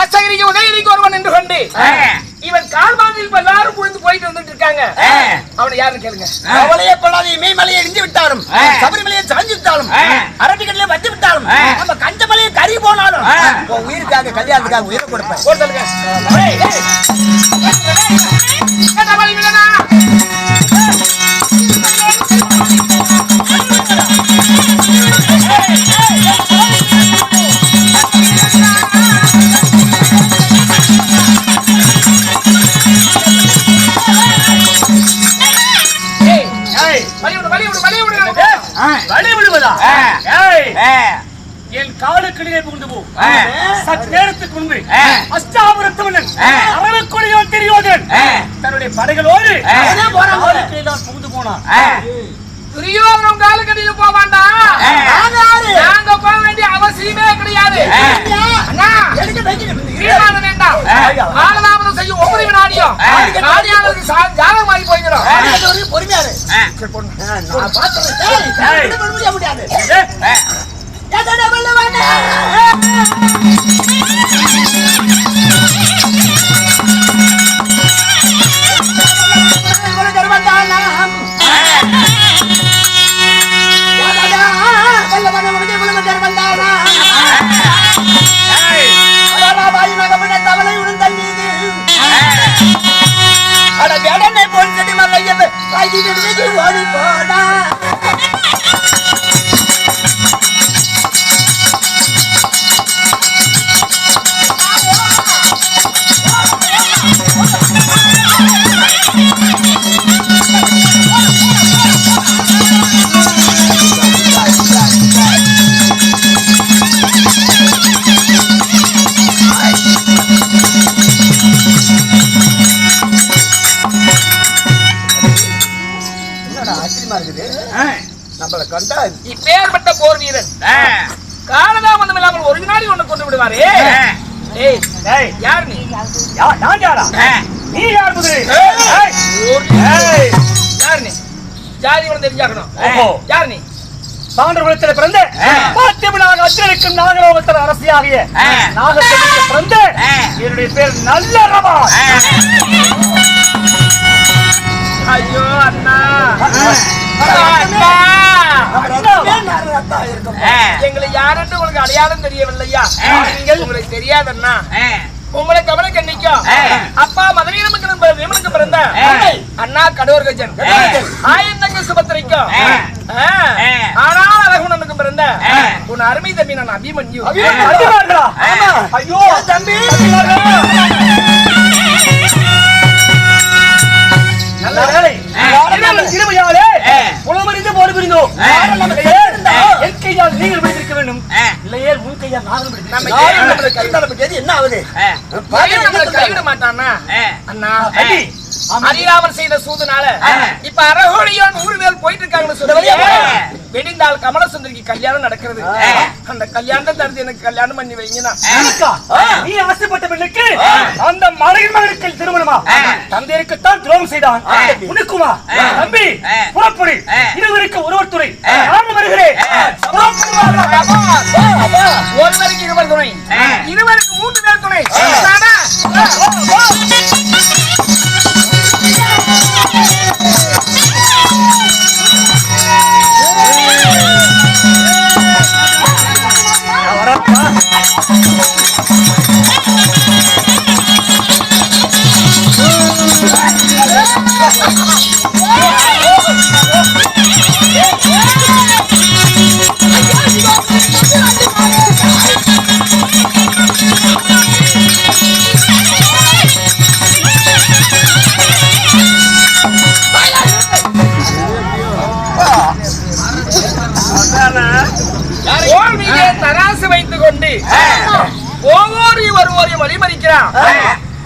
அசகிரிக்கு உதயகிரிக்கு ஒருவன் என்று கொண்டு இவன் கால்வாதில் எல்லாரும் புழுந்து போயிட்டு வந்துட்டு இருக்காங்க. அவனை யாருன்னு கேளுங்க. அவளையே படாத இமயமலையை இடிஞ்சு விட்டாலும், சபரிமலையை சாஞ்சி விட்டாலும், அரபிக்கடலை வச்சு விட்டாலும், நம்ம கஞ்சமலையை கறி போனாலும் உயிருக்காக கல்யாணத்துக்காக உயிரை கொடுப்பேன். என் காலுக்கிடையே புகுந்து போ. சற்று நேரத்துக்கு முன்பு அஷ்டாபுரத்தவனன் அரவக்குடியோன் தெரியோதன் தன்னுடைய படைகளோடு புகுந்து போனான். துரியோதனம் காலுக்கடியில் போவாண்டா. நாங்க போக வேண்டிய அவசியமே கிடையாது. வேண்டாம். ஆனதாபனம் செய்யும் ஒவ்வொரு வினாடியும் நாடியானது ஜாதகமாகி போய்கிறோம். பொறுமையாரு முடியாது. ஓடி போடா நம்மள கண்டா இப்பேற்பட்ட போர் வீரன் காலதாமதம் இல்லாமல் ஒரு வினாடி ஒண்ணு கொண்டு விடுவாரு. யார் நீ? நான் யாரா? நீ யார்? யார் நீ? ஜாதி ஒன்று தெரிஞ்சாக்கணும். யார் நீ? பாண்டவர் குலத்தில் பிறந்த பாத்தியமனாக அச்சிருக்கும் நாகலோகத்தில் அரசியாகிய நாகத்தில் பிறந்த என்னுடைய பேர் நல்லரவா. ஐயோ அண்ணா, எங்களை யாருன்னு உங்களுக்கு அடையாளம் தெரியவில்லையா? உங்களுக்கு தெரியாதண்ணா. உங்களை கவலைக்கு நிற்கும் அப்பா மதுரைக்கு பிறந்த அண்ணா கடோர் கஜன், ஆயந்தங்க சுபத்திரைக்கும் ஆனால் அழகுனனுக்கு பிறந்த உன் அருமை தம்பி நான் அபிமன்யு. ஐயோ தம்பி, திருமையாலே புலமறிந்து போர் புரிந்தோம். என் கையால் நீங்கள் பிடித்திருக்க வேண்டும், இல்லையே உன் கையால் நாங்கள் பிடித்திருக்கோம். என்ன ஆகுது? கைவிட மாட்டானா அண்ணா? அரிராமன் செய்த சூதுனால இப்ப அரகோடியோன் ஊரு மேல் போயிட்டு இருக்காங்கன்னு சொல்லுவாங்க. வெடிந்தால் கமலசுந்தரிக்கு கல்யாணம் நடக்கிறது. அந்த கல்யாணத்தை தடுத்து எனக்கு கல்யாணம் பண்ணி வைங்கண்ணா. நீ ஆசைப்பட்ட பெண்ணுக்கு அந்த மலையின் மகனுக்கு திருமணமா? தந்தையருக்குத்தான் துரோகம் செய்தான் உனக்குமா? தம்பி புறப்படி, இருவருக்கு ஒருவர் துணை. நான் வருகிறேன். ஒருவருக்கு இருவர் துணை, இருவருக்கு 3 பேர் துணை. தோல் மீதே தராசு வைத்துக் கொண்டு ஒவ்வொரு ஒருவரையும் வழிமறிக்கிறான்.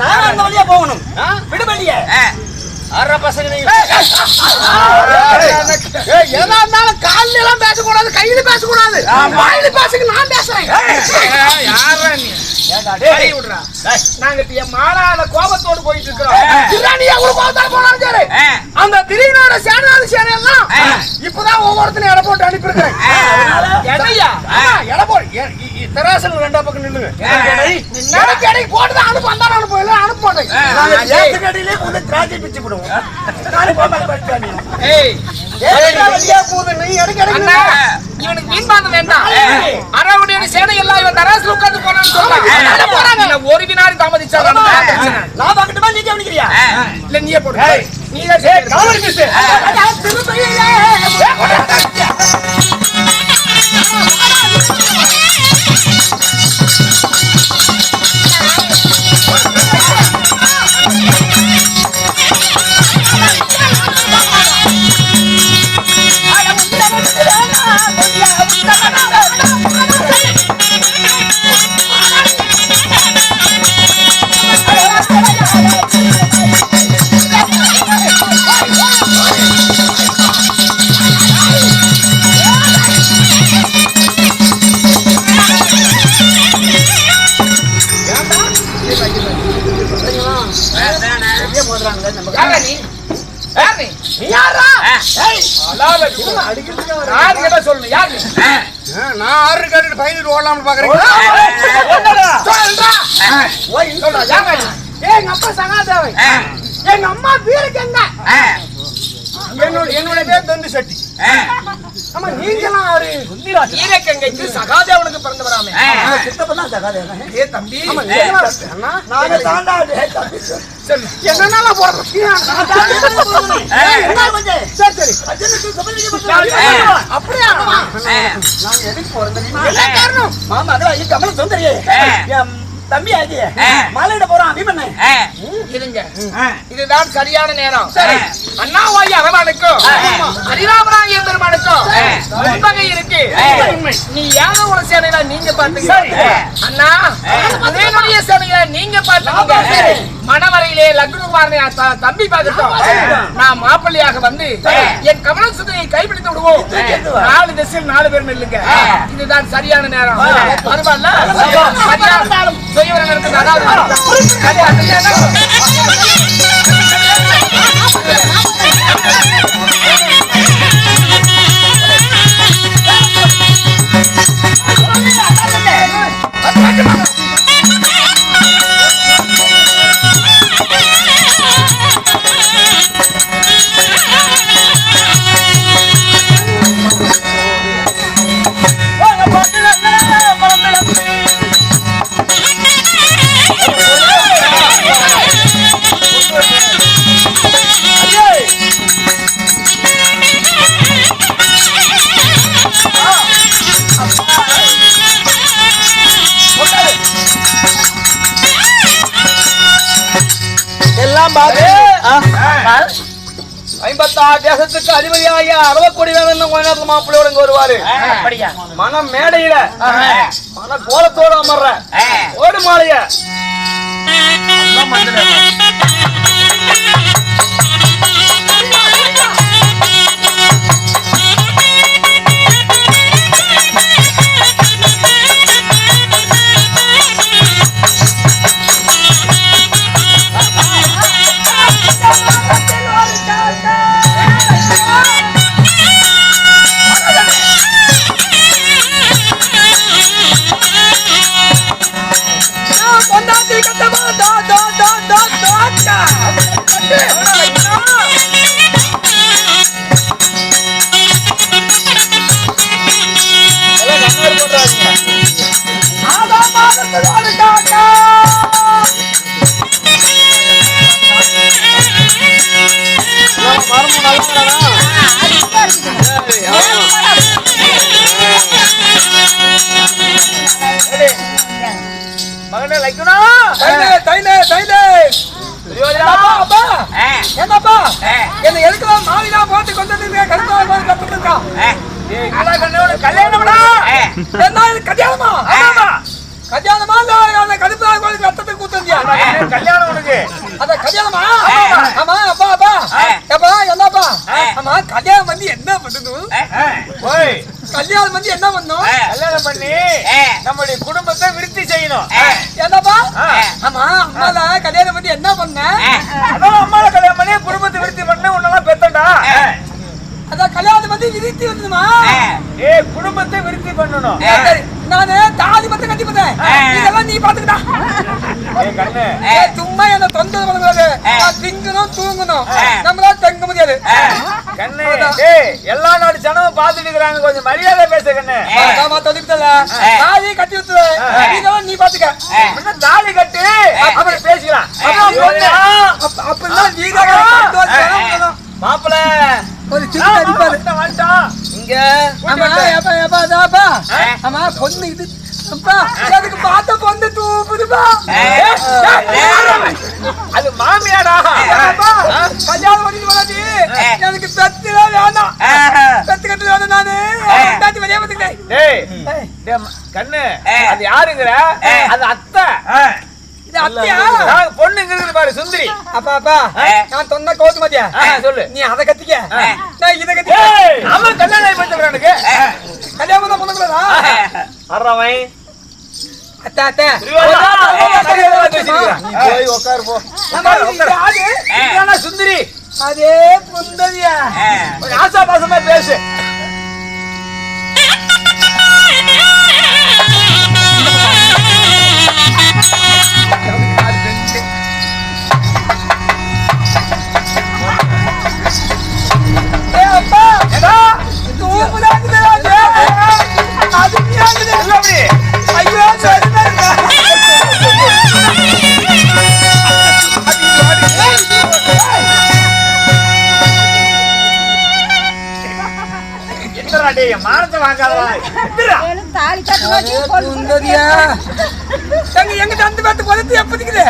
நான் அந்த வழியா போகணும். விடுபடியே அற பசங்க எதா இருந்தாலும் காலில எல்லாம் பேசக்கூடாது, கையில பேசக்கூடாது. வாயில பேசுங்க, நான் பேசுறேன். நாங்க இப்ப மாலால கோபத்தோடு போயிட்டு இருக்கிறோம். அந்த திடீர்னோட சேனாதி சேனை எல்லாம் இப்பதான் ஒவ்வொருத்தனையும் எடை போட்டு அனுப்பி இருக்கிறேன். எடை போட்டு தராசல் ரெண்டா பக்கம் நின்னுங்க. எனக்கு எடை போட்டுதான் அனுப்பு, அந்த அனுப்பு இல்ல அனுப்ப மாட்டேன். கடையிலே கொஞ்சம் திராட்சை பிச்சு விடுவோம். இவனுக்கு மீன்பாந்தம் வேண்டாம். அரவுடைய சேனை எல்லாம் இவன் தராசுல உட்கார்ந்து போனான்னு சொல்றாங்க. ஒரு வினாடி தாமதிச்சா நான் பாக்கட்டுமா, நீ கவனிக்கிறியா? இல்ல நீயே போடு. நீயே நான் ஆறு கட்டு பயந்துட்டு ஓடலாம்னு பாக்குறேன். எங்க அப்பா சகாதேவன், எங்க அம்மா வீரக்கங்க, என்னுடைய பேர் தொண்டு செட்டி. ஆமா, நீங்களாம் ஆறு வீரக்கங்கைக்கு சகாதேவனுக்கு பிறந்தவராமே. சித்தப்பதான் சகாதேவன். ஏ தம்பி, நாங்க தாண்டா என்னன்னா போறோம். அப்படியா? நாங்க எதுக்கு போறோம் தெரியுமா? காரணம் மாமா அதான் கமல சுந்தரியே தம்பி ஆகிய மலையிட போறான் அபிமன்னை. இருங்க, இதுதான் சரியான நேரம். அண்ணாவாயி அரவானுக்கும் ஹரிராமராய பெருமானுக்கும் உண்மை இருக்கு. நீ யாரோ ஒரு சேனையில நீங்க பாத்துங்க, அண்ணா அதேனுடைய சேனையில நீங்க பாத்துங்க. மணவரையிலே லக்னகுமாரனை தம்பி பார்த்துட்டோம். நான் மாப்பிள்ளையாக வந்து என் கமல சுந்தரியை கைப்பிடித்து விடுவோம். 4 திசையில் 4 பேர் இல்லைங்க. இதுதான் சரியான நேரம். பரவாயில்ல, செய்யவர்களுக்கு அதாவது தேசத்துக்கு அதிபதியாகிய 60 கோடி வேணும் மாப்பிள்ளையோட இங்க வருவாரு. மன மேடையில மன கோலத்தோட அமர்ற ஓடு மாலைய மகனே லைக்குனா என்னப்பா என்ன எதுக்குதான் மாவினா போட்டு கொண்டு கருத்தா கத்துட்டு இருக்கா. கல்யாணம்டா. என்ன இது கல்யாணமா? ஆமாமா. கல்யாணமா இல்ல கடுப்பு ரத்தத்தை கூத்தந்தியா? கல்யாணம் உனக்கு. அத கல்யாணமா? ஆமா அப்பா அப்பா. அப்பா என்னப்பா? ஆமா கல்யாணம் பண்ணி என்ன பண்ணணும்? ஓய் கல்யாணம் பண்ணி என்ன பண்ணணும்? கல்யாணம் பண்ணி நம்மளுடைய குடும்பத்தை விருத்தி செய்யணும். என்னப்பா? ஆமா அம்மால கல்யாணம் பண்ணி என்ன பண்ண? அதான் அம்மால கல்யாணம் பண்ணி குடும்பத்தை விருத்தி பண்ண உன்னெல்லாம் பெத்தடா. அதான் கல்யாணம் பண்ணி விருத்தி வந்துமா? குடும்பத்தை விருத்தி பண்ணணும். நானு தாதி மட்டும் கட்டி பார்த்தேன். இதெல்லாம் நீ பாத்துக்கிட்டா. சும்மா என்ன தொந்தரவு பண்ணக்கூடாது. திங்கணும் தூங்கணும். நம்மளால தங்க முடியாது. கண்ணு எல்லா நாடு ஜனமும் பாத்துட்டு இருக்காங்க. கொஞ்சம் மரியாதை பேச கண்ணு. தாலி கட்டி விட்டு இதெல்லாம் நீ பாத்துக்க. தாலி கட்டு அப்புறம் பேசிக்கலாம். அப்படின்னா நீங்க மாப்பிள்ள ஒரு சின்ன அடிப்பாரு இங்க. ஆமா பொண்ணு இது அதுக்கு பார்த்த பொண்ணு தூப்புதுப்பா. அது மாமியாடா. கல்யாணம் பண்ணி வளர்ச்சி எனக்கு பெத்துலாம் வேண்டாம். பெத்து கட்டு வேணும். நானு வெளியே வந்துக்கிட்டேன். கண்ணு அது யாருங்கிற? அது அத்தை. பொண்ணுங்கிறது பாரு சுந்தரி. அப்பா அப்பா நான் சொன்ன கோத்து மாத்தியா சொல்லு. நீ அதை கத்திக்க நான் இதை கத்திக்க. அவன் கல்யாணம் பண்ணிட்டு கல்யாணம் தான் பண்ணுங்களா? அறவை அத்தா அத்தா போய் உட்காரு போ. சுந்தரி அதே புந்தரியா ஆசா பாசமா பேசு. மானத்தை வாங்காதா? எங்க தந்து பார்த்து பொறுத்து எப்படிக்குது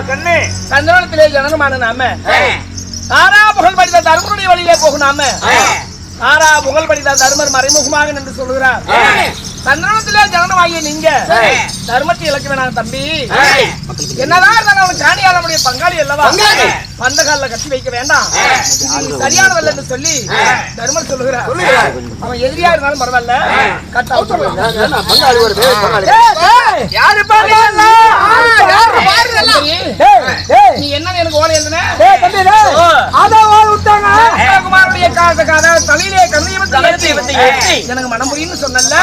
கண்ணு சந்திரத்திலே ஜனனமான நாம தாரா புகழ் படித்த தர்மருடைய வழியிலே போகும் நாம தாரா புகழ் படித்த தர்மர் மறைமுகமாக என்று சொல்லுகிறார். சந்திரத்திலே ஜனனமாகிய நீங்க தர்மத்தை இழக்க வேணாம் தம்பி. என்னதான் இருந்தாலும் காணியாளனுடைய பங்காளி அல்லவா? வந்த காலில் கட்டி வைக்க வேண்டாம். சரியானவல்ல என்று சொல்லி தர்மர் சொல்லுகிறார். அவன் எதிரியா இருந்தாலும் பரவாயில்ல கட்ட நீ என்ன எனக்கு ஓலை எழுதுன குமாரனுடைய தலையிலே கண்ணையை எனக்கு மனம் புரியுன்னு சொன்னல.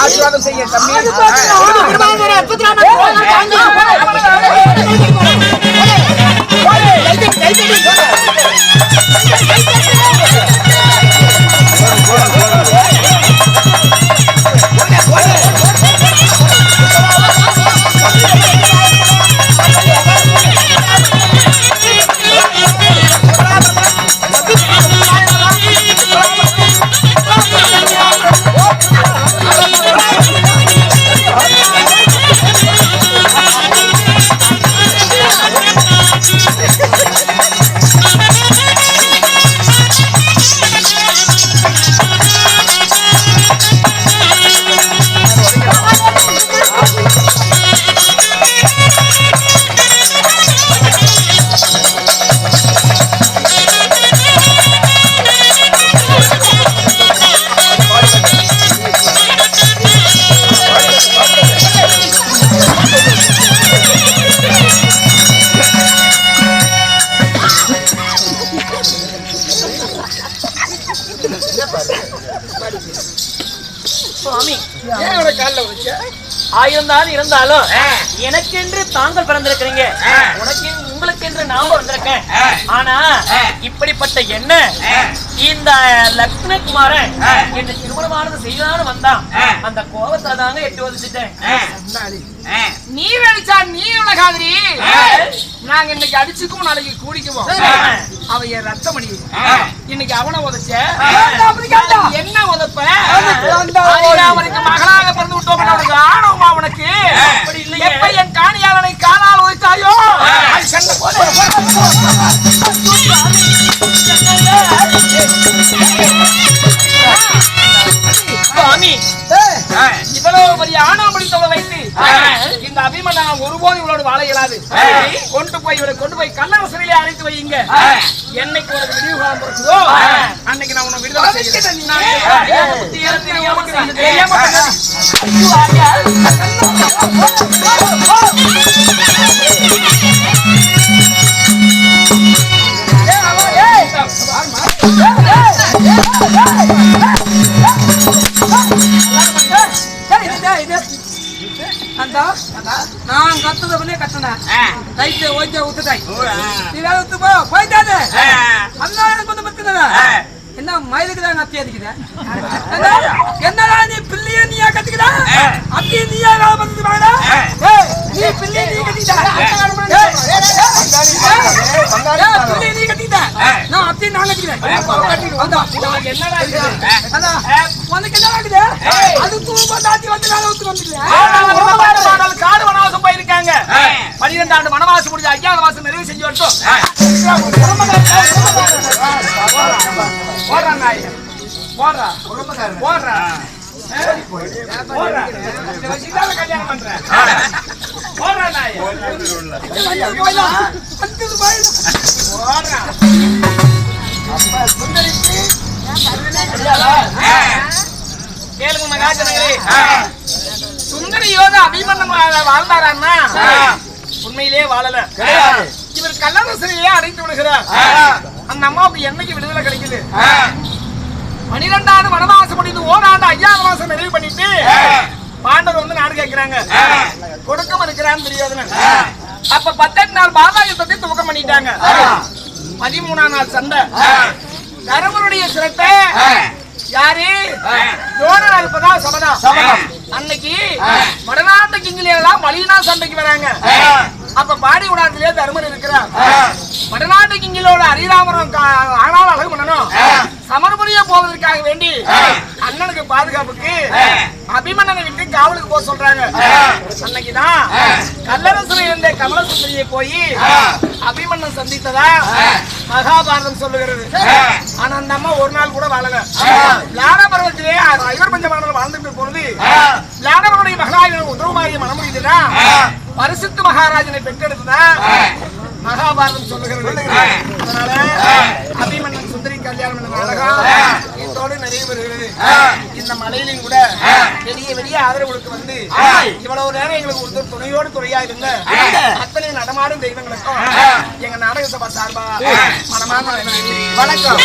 ஆசீர்வாதம் செய்ய தம்பி. சுவாமி ஏன் இவனை காலில் வச்ச? ஆயிருந்தாலும் இருந்தாலும் எனக்கென்று தாங்கள் பிறந்திருக்கிறீங்க, உங்களுக்கென்று நான் வந்திருக்கேன். ஆனா இப்படிப்பட்ட என்ன இந்த லக்ஷ்மணகுமாரன் என்ன திருமணமானது செய்யலான்னு வந்தான். அந்த கோபத்துல தாங்க எட்டு வச்சுட்டேன். நீ அடிச்சா நீ உலகாதிரி, நாங்க இன்னைக்கு அடிச்சுக்குவோம், நாளைக்கு கூடிக்குவோம். அவன் என் ரத்தமணி, இன்னைக்கு அவனை உதச்ச, என்ன உதப்ப? அவனுக்கு மகளாக பிறந்து விட்டோம், அவனுக்கு ஆணவமா உனக்கு? எப்ப என் காணியாளனை காலால் உதைத்தாயோ சண்டை போட சுவாமி இவ்வளவு பெரிய ஆணவம் பிடித்தவளை வைத்து இந்த அபிமன்னா ஒருபோது இவளோடு வாழ இயலாது. கொண்டு போய் கல்லறை சிறையிலே அழைத்து வையுங்க. என்னைக்கு உனக்கு விடிவு காலம் பிறக்குதோ அன்னைக்கு நான் உன்னை விடுதலை செய்கிறேன். நான் கத்துத பண்ணே கத்துனேன். Right okay உத்துட்டாய். நீ வேற உத்து போ போய்டாதே. அண்ணா எனக்கு வந்து பத்துனடா. என்ன மயிலுக்கு தான் அத்தி அடிக்குது. என்னடா நீ பிள்ளைய நீயா கத்திக்கடா? அத்தி நீயா வேலை பண்ணிட்டு வாடா. ஏய் நீ பிள்ளைய நீ கத்திடா. பிள்ளைய நீ கத்திடா. நான் அத்தி நான் கத்திக்கிறேன். வந்தா என்னடா இது? அண்ணா உனக்கு என்ன ஆகுது? அது தூங்க தாத்தி வந்து வேலை ஊத்து வந்துட்டே. காடு வனவாசம் போயிருக்காங்க. 12 ஆண்டு வனவாசம் முடிஞ்ச 5வது மாசம் நிறைவு செஞ்சு வரட்டும். போடுறா நாய், போடுறா போடுறா போடுறா கல்யாணம் பண்றேன். போடுறா நாய், கேளுங்க மகாஜனங்களே. சுந்தரியோட அபிமன்னம் வாழ்ந்தாரான்னா உண்மையிலே வாழல. இவர் கல்லறை சிறையிலே அடைத்து விடுகிறார். அந்த அம்மாவுக்கு என்னைக்கு விடுதலை கிடைக்குது? 12வது வனவாசம் முடிந்து ஓராண்டு 5வது மாசம் நிறைவு பண்ணிட்டு பாண்டவர் வந்து நாடு கேட்கிறாங்க. கொடுக்க மறுக்கிறான்னு தெரியாதுன்னு. அப்ப 18 நாள் பாதாயுத்தத்தை துவக்கம் பண்ணிட்டாங்க. 13ஆம் நாள் சண்டை. தருமருடைய சிரத்தை யாரு? ஜோனரா இருப்பதான் சபதம். அன்னைக்கு வடநாட்டு கிங்கிலியெல்லாம் மலினா சண்டைக்கு வராங்க. அப்ப பாடி உடாத்திலே தர்மர் இருக்கிறார். வடநாட்டு கிங்கிலோட அரிராமரம் ஆனால் அழகு பண்ணணும். சமர்புரிய போவதற்காக வேண்டி அண்ணனுக்கு பாதுகாப்புக்கு அபிமன்னனை விட்டு காவலுக்கு போக சொல்றாங்க. அன்னைக்குதான் கல்லரசில் இருந்த கமலசுந்தரியை போய் அபிமன்னன் சந்தித்ததா மகாபாரதம் சொல்லுகிறது. ஆனா அந்த அம்மா ஒரு நாள் கூட வாழல. லாட பருவத்திலே 5 பஞ்சமானவர் வாழ்ந்துட்டு பொழுது லாடவருடைய மகளாக உதவுமாறிய மனமுடிதுனா பரிசுத்த மகாராஜனை பெற்றெடுத்துதான் மகாபாரதம் சொல்லுகிறது. அதனால அபிமன்னன் சுந்தரி கல்யாணம் என்ற நாடகம் இதோடு நிறைவு பெறுகிறது. இந்த மலையிலையும் கூட வெளியே ஆதரவுகளுக்கு வந்து இவ்வளவு நேரம் எங்களுக்கு ஒரு துணையோடு துணையா இருந்த அத்தனை நடமாடும் தெய்வங்களுக்கும் எங்க நாடக சபா சார்பா மனமான வணக்கம்.